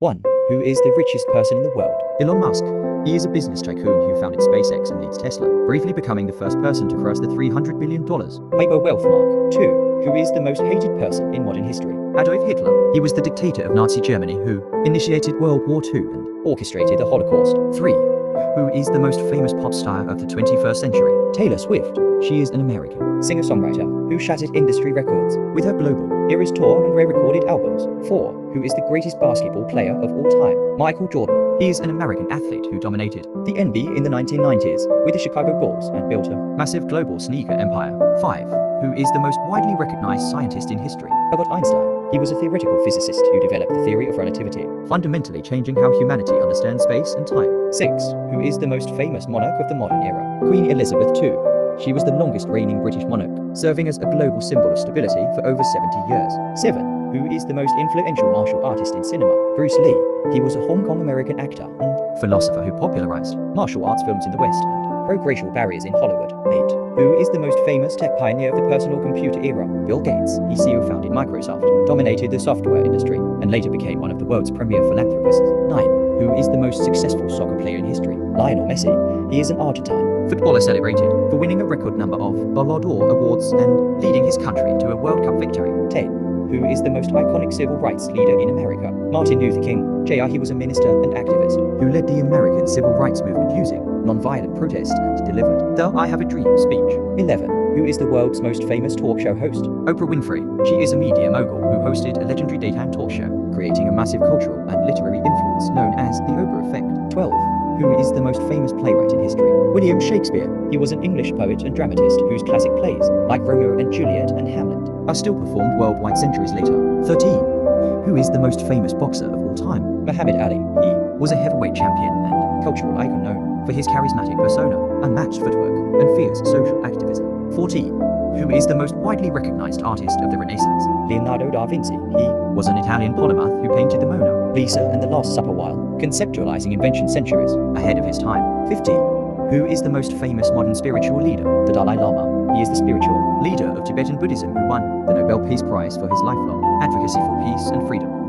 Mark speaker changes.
Speaker 1: 1. Who is the richest person in the world?
Speaker 2: Elon Musk. He is a business tycoon who founded SpaceX and leads Tesla, briefly becoming the first person to cross the $300 billion.
Speaker 1: Paper wealth mark. 2. Who is the most hated person in modern history?
Speaker 2: Adolf Hitler. He was the dictator of Nazi Germany who initiated World War II and
Speaker 1: Orchestrated the Holocaust.
Speaker 2: 3. Who is the most famous pop star of the 21st century?
Speaker 1: Taylor Swift.
Speaker 2: She is an American
Speaker 1: Singer-songwriter who shattered industry records.
Speaker 2: with her global
Speaker 1: Eras tour and re-recorded albums. 4. Who is the greatest basketball player of all time? Michael Jordan.
Speaker 2: He is an American athlete who dominated
Speaker 1: The NBA in the 1990s with the Chicago Bulls and built a
Speaker 2: massive global sneaker empire. 5. Who is the most widely recognized scientist in history?
Speaker 1: Albert Einstein. He was a theoretical physicist who developed the theory of relativity.
Speaker 2: Fundamentally changing how humanity understands space and time.
Speaker 1: 6. Who is the most famous monarch of the modern era? Queen Elizabeth II. She was the longest reigning British monarch, serving as a global symbol of stability for over 70 years. 7. Who is the most influential martial artist in cinema? Bruce Lee. He was a Hong Kong American actor and
Speaker 2: Philosopher who popularized
Speaker 1: martial arts films in the West and broke racial barriers in Hollywood. 8. Who is the most famous tech pioneer of the personal computer era? Bill Gates. He CEO-founded Microsoft, dominated the software industry, and later became one of the world's premier philanthropists. 9. Who is the most successful soccer player in history? Lionel Messi. He is an Argentine
Speaker 2: footballer celebrated for winning a record number of Ballon d'Or awards and leading his country to a World Cup victory.
Speaker 1: 10. Who is the most iconic civil rights leader in America? Martin Luther King. Jr. He was a minister and activist
Speaker 2: Who led the American civil rights movement using non-violent protest and delivered the I Have a Dream speech.
Speaker 1: 11. Who is the world's most famous talk show host?
Speaker 2: Oprah Winfrey. She is a media mogul who hosted a legendary daytime talk show, creating a massive cultural and literary influence known as the Oprah Effect. 12. Who is the most famous playwright in history? William Shakespeare.
Speaker 1: He was an English poet and dramatist whose classic plays, like Romeo and Juliet and Hamlet,
Speaker 2: Are still performed worldwide centuries later. 13. Who is the most famous boxer of all time?
Speaker 1: Muhammad Ali. He
Speaker 2: Was a heavyweight champion and
Speaker 1: cultural icon known
Speaker 2: for his charismatic persona, unmatched footwork, and fierce social activism. 14. Who is the most widely recognized artist of the Renaissance?
Speaker 1: Leonardo da Vinci. He
Speaker 2: Was an Italian polymath who painted the Mona,
Speaker 1: Lisa and the Last Supper while conceptualizing invention centuries.
Speaker 2: ahead of his time.
Speaker 1: 15.
Speaker 2: Who is the most famous modern spiritual leader?
Speaker 1: The Dalai Lama. He is the spiritual
Speaker 2: Leader of Tibetan Buddhism who won the Nobel Peace Prize for his lifelong advocacy for peace and freedom.